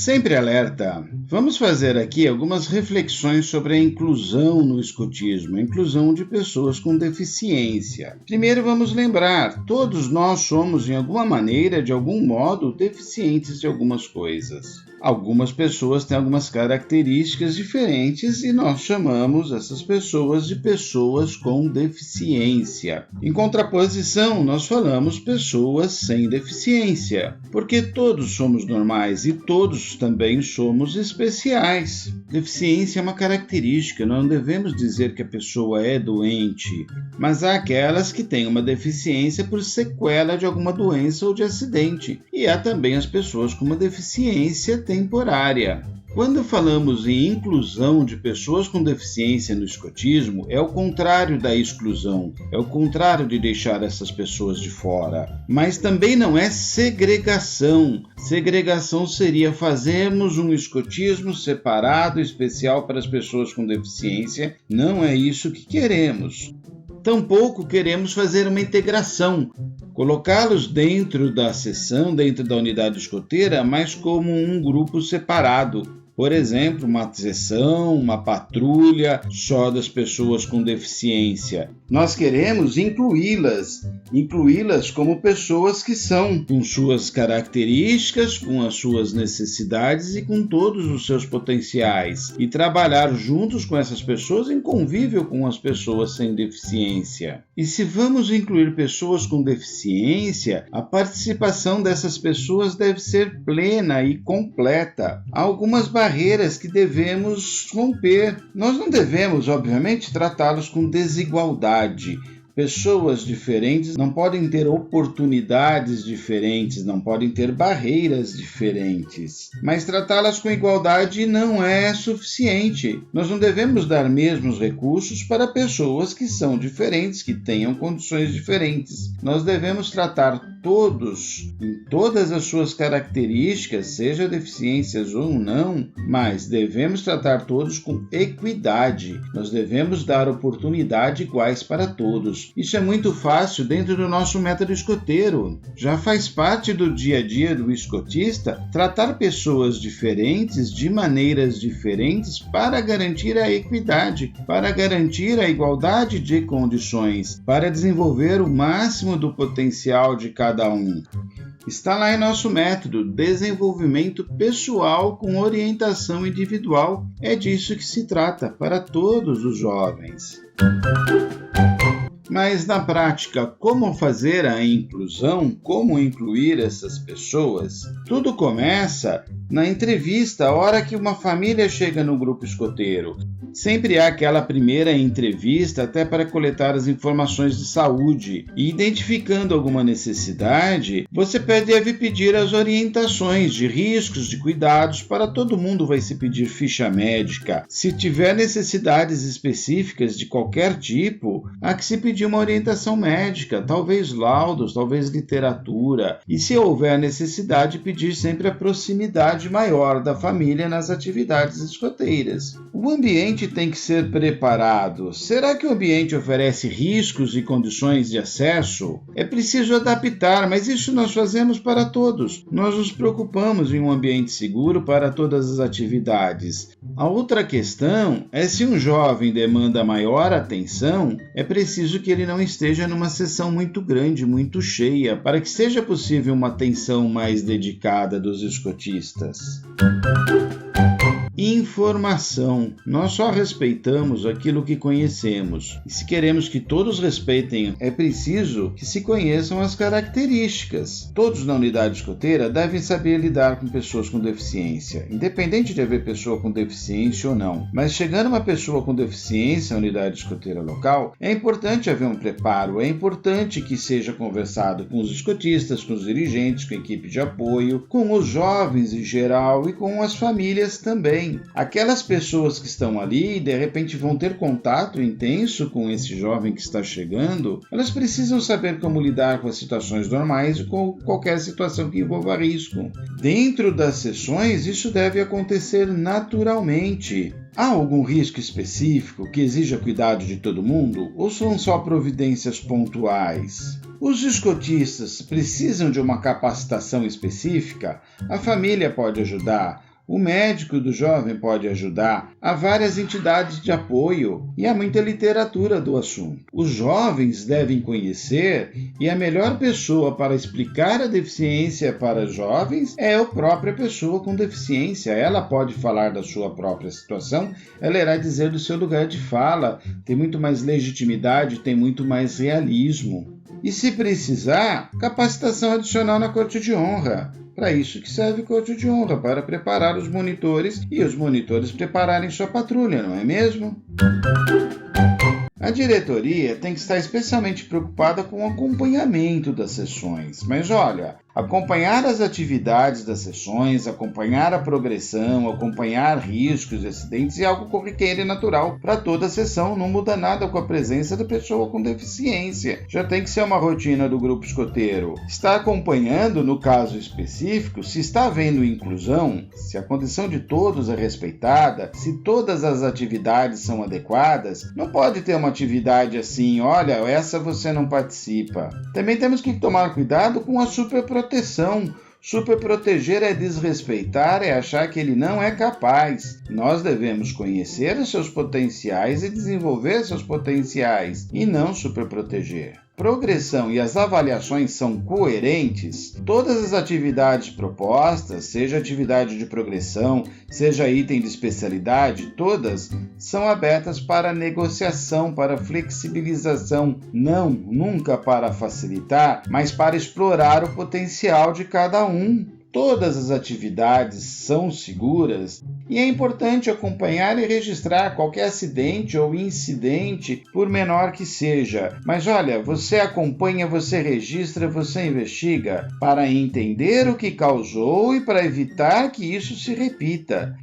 Sempre alerta! Vamos fazer aqui algumas reflexões sobre a inclusão no escotismo, a inclusão de pessoas com deficiência. Primeiro vamos lembrar, todos nós somos de alguma maneira, de algum modo, deficientes de algumas coisas. Algumas pessoas têm algumas características diferentes e nós chamamos essas pessoas de pessoas com deficiência. Em contraposição, nós falamos pessoas sem deficiência, porque todos somos normais e todos também somos especiais. Deficiência é uma característica, nós não devemos dizer que a pessoa é doente, mas há aquelas que têm uma deficiência por sequela de alguma doença ou de acidente, e há também as pessoas com uma deficiência temporária. Quando falamos em inclusão de pessoas com deficiência no escotismo, é o contrário da exclusão, é o contrário de deixar essas pessoas de fora. Mas também não é segregação. Segregação seria fazermos um escotismo separado, especial para as pessoas com deficiência. Não é isso que queremos. Tampouco queremos fazer uma integração, colocá-los dentro da seção, dentro da unidade escoteira, mas como um grupo separado. Por exemplo, uma seção, uma patrulha só das pessoas com deficiência. Nós queremos incluí-las como pessoas que são, com suas características, com as suas necessidades e com todos os seus potenciais. E trabalhar juntos com essas pessoas em convívio com as pessoas sem deficiência. E se vamos incluir pessoas com deficiência, a participação dessas pessoas deve ser plena e completa. Há algumas barreiras que devemos romper. Nós não devemos, obviamente, tratá-los com desigualdade. Pessoas diferentes não podem ter oportunidades diferentes, não podem ter barreiras diferentes. Mas tratá-las com igualdade não é suficiente. Nós não devemos dar mesmos recursos para pessoas que são diferentes, que tenham condições diferentes. Nós devemos tratar todos, em todas as suas características, seja deficiências ou não, mas devemos tratar todos com equidade. Nós devemos dar oportunidade iguais para todos. Isso é muito fácil dentro do nosso método escoteiro. Já faz parte do dia a dia do escotista tratar pessoas diferentes de maneiras diferentes para garantir a equidade, para garantir a igualdade de condições, para desenvolver o máximo do potencial de cada um. Está lá em nosso método, desenvolvimento pessoal com orientação individual. É disso que se trata para todos os jovens. Mas na prática, como fazer a inclusão? Como incluir essas pessoas? Tudo começa na entrevista, a hora que uma família chega no grupo escoteiro. Sempre há aquela primeira entrevista até para coletar as informações de saúde. E identificando alguma necessidade, você deve pedir as orientações de riscos, de cuidados. Para todo mundo vai se pedir ficha médica. Se tiver necessidades específicas de qualquer tipo, há que se pedir uma orientação médica, talvez laudos, talvez literatura. E se houver necessidade, pedir sempre a proximidade maior da família nas atividades escoteiras. O ambiente tem que ser preparado. Será que o ambiente oferece riscos e condições de acesso? É preciso adaptar, mas isso nós fazemos para todos. Nós nos preocupamos em um ambiente seguro para todas as atividades. A outra questão é se um jovem demanda maior atenção, é preciso que ele não esteja numa sessão muito grande, muito cheia, para que seja possível uma atenção mais dedicada dos escotistas. Informação. Nós só respeitamos aquilo que conhecemos. E se queremos que todos respeitem, é preciso que se conheçam as características. Todos na unidade escoteira devem saber lidar com pessoas com deficiência, independente de haver pessoa com deficiência ou não. Mas chegando uma pessoa com deficiência na unidade escoteira local, é importante haver um preparo, é importante que seja conversado com os escotistas, com os dirigentes, com a equipe de apoio, com os jovens em geral e com as famílias também. Aquelas pessoas que estão ali e de repente vão ter contato intenso com esse jovem que está chegando, elas precisam saber como lidar com as situações normais e com qualquer situação que envolva risco. Dentro das sessões, isso deve acontecer naturalmente. Há algum risco específico que exija cuidado de todo mundo ou são só providências pontuais? Os escotistas precisam de uma capacitação específica? A família pode ajudar? O médico do jovem pode ajudar. Há várias entidades de apoio e há muita literatura do assunto. Os jovens devem conhecer e a melhor pessoa para explicar a deficiência para jovens é a própria pessoa com deficiência. Ela pode falar da sua própria situação, ela irá dizer do seu lugar de fala, tem muito mais legitimidade, tem muito mais realismo. E se precisar, capacitação adicional na corte de honra. Para isso que serve corte de honra, para preparar os monitores e os monitores prepararem sua patrulha, não é mesmo? A diretoria tem que estar especialmente preocupada com o acompanhamento das sessões. Mas olha, acompanhar as atividades das sessões, acompanhar a progressão, acompanhar riscos e acidentes é algo corriqueiro e natural para toda a sessão, não muda nada com a presença da pessoa com deficiência. Já tem que ser uma rotina do grupo escoteiro. Está acompanhando, no caso específico, se está havendo inclusão, se a condição de todos é respeitada, se todas as atividades são adequadas, não pode ter uma atividade assim, olha, essa você não participa. Também temos que tomar cuidado com a superproteção. Superproteger é desrespeitar, é achar que ele não é capaz. Nós devemos conhecer os seus potenciais e desenvolver seus potenciais, e não superproteger. Progressão e as avaliações são coerentes, todas as atividades propostas, seja atividade de progressão, seja item de especialidade, todas são abertas para negociação, para flexibilização, não, nunca para facilitar, mas para explorar o potencial de cada um. Todas as atividades são seguras e é importante acompanhar e registrar qualquer acidente ou incidente, por menor que seja. Mas olha, você acompanha, você registra, você investiga para entender o que causou e para evitar que isso se repita.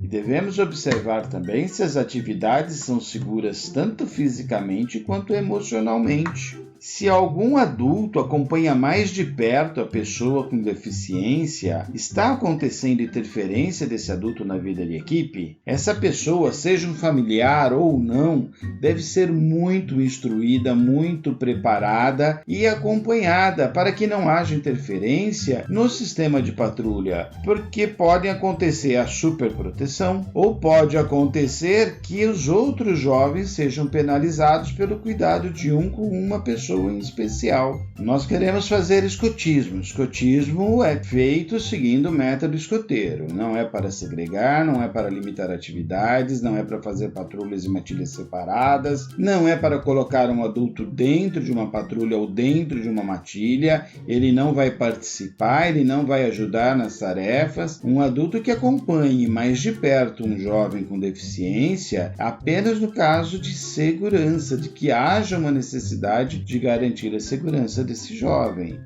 E devemos observar também se as atividades são seguras tanto fisicamente quanto emocionalmente. Se algum adulto acompanha mais de perto a pessoa com deficiência, está acontecendo interferência desse adulto na vida de equipe? Essa pessoa, seja um familiar ou não, deve ser muito instruída, muito preparada e acompanhada para que não haja interferência no sistema de patrulha, porque pode acontecer a superproteção ou pode acontecer que os outros jovens sejam penalizados pelo cuidado de um com uma pessoa em especial. Nós queremos fazer escotismo. Escotismo é feito seguindo o método escoteiro. Não é para segregar, não é para limitar atividades, não é para fazer patrulhas e matilhas separadas, não é para colocar um adulto dentro de uma patrulha ou dentro de uma matilha. Ele não vai participar, ele não vai ajudar nas tarefas. Um adulto que acompanhe mais de perto um jovem com deficiência, apenas no caso de segurança, de que haja uma necessidade de garantir a segurança desse jovem.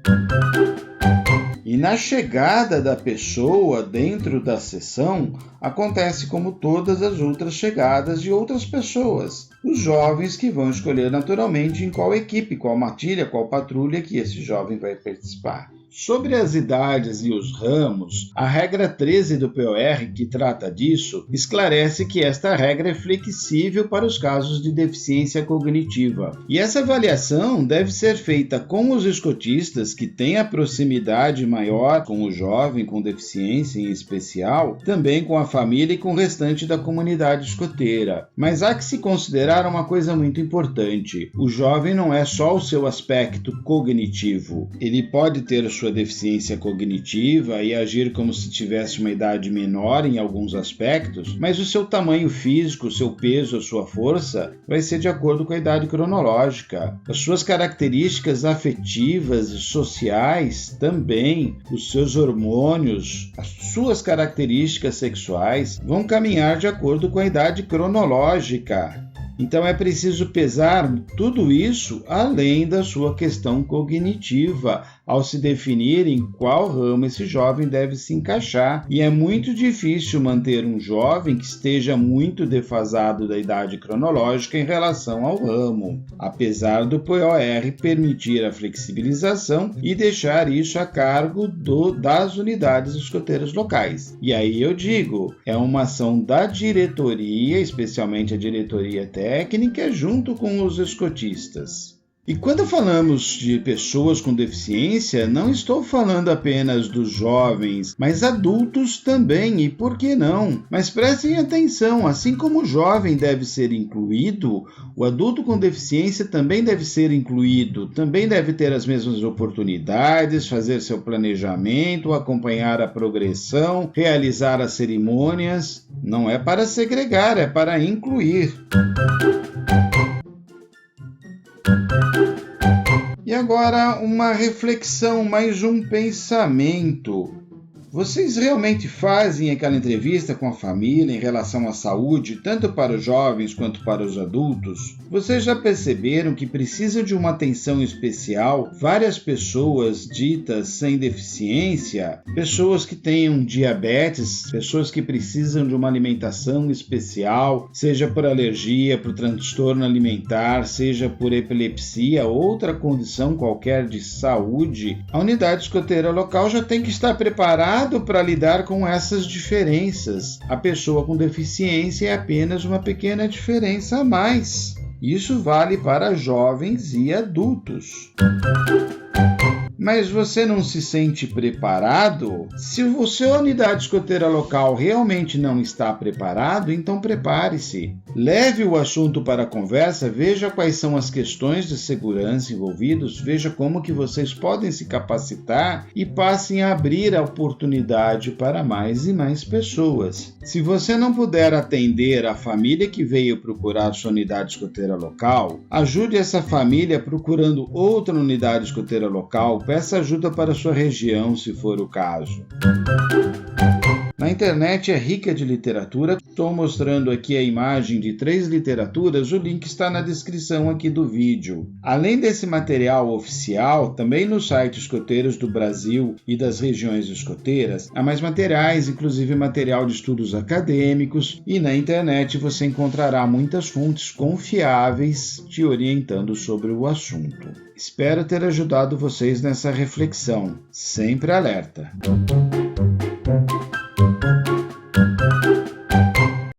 E na chegada da pessoa dentro da sessão, acontece como todas as outras chegadas de outras pessoas. Os jovens que vão escolher naturalmente em qual equipe, qual matilha, qual patrulha que esse jovem vai participar. Sobre as idades e os ramos, a regra 13 do POR, que trata disso, esclarece que esta regra é flexível para os casos de deficiência cognitiva. E essa avaliação deve ser feita com os escotistas que têm a proximidade maior com o jovem com deficiência em especial, também com a família e com o restante da comunidade escoteira. Mas há que se considerar uma coisa muito importante. O jovem não é só o seu aspecto cognitivo. Ele pode ter sua deficiência cognitiva e agir como se tivesse uma idade menor em alguns aspectos, mas o seu tamanho físico, o seu peso, a sua força vai ser de acordo com a idade cronológica. As suas características afetivas e sociais também, os seus hormônios, as suas características sexuais vão caminhar de acordo com a idade cronológica. Então é preciso pesar tudo isso além da sua questão cognitiva, ao se definir em qual ramo esse jovem deve se encaixar. E é muito difícil manter um jovem que esteja muito defasado da idade cronológica em relação ao ramo, apesar do POR permitir a flexibilização e deixar isso a cargo das unidades escoteiras locais. E aí eu digo, é uma ação da diretoria, especialmente a diretoria técnica, junto com os escotistas. E quando falamos de pessoas com deficiência, não estou falando apenas dos jovens, mas adultos também, e por que não? Mas prestem atenção, assim como o jovem deve ser incluído, o adulto com deficiência também deve ser incluído, também deve ter as mesmas oportunidades, fazer seu planejamento, acompanhar a progressão, realizar as cerimônias. Não é para segregar, é para incluir. E agora uma reflexão, mais um pensamento. Vocês realmente fazem aquela entrevista com a família em relação à saúde, tanto para os jovens quanto para os adultos? Vocês já perceberam que precisam de uma atenção especial várias pessoas ditas sem deficiência? Pessoas que tenham diabetes, pessoas que precisam de uma alimentação especial, seja por alergia, por transtorno alimentar, seja por epilepsia, outra condição qualquer de saúde. A unidade escoteira local já tem que estar preparada para lidar com essas diferenças. A pessoa com deficiência é apenas uma pequena diferença a mais. Isso vale para jovens e adultos. Mas você não se sente preparado? Se a sua unidade escoteira local realmente não está preparado, então prepare-se. Leve o assunto para a conversa, veja quais são as questões de segurança envolvidas, veja como que vocês podem se capacitar e passem a abrir a oportunidade para mais e mais pessoas. Se você não puder atender a família que veio procurar sua unidade escoteira local, ajude essa família procurando outra unidade escoteira local. Peça ajuda para sua região, se for o caso. Na internet é rica de literatura. Estou mostrando aqui a imagem de 3 literaturas, o link está na descrição aqui do vídeo. Além desse material oficial, também nos sites escoteiros do Brasil e das regiões escoteiras, há mais materiais, inclusive material de estudos acadêmicos, e na internet você encontrará muitas fontes confiáveis te orientando sobre o assunto. Espero ter ajudado vocês nessa reflexão. Sempre alerta!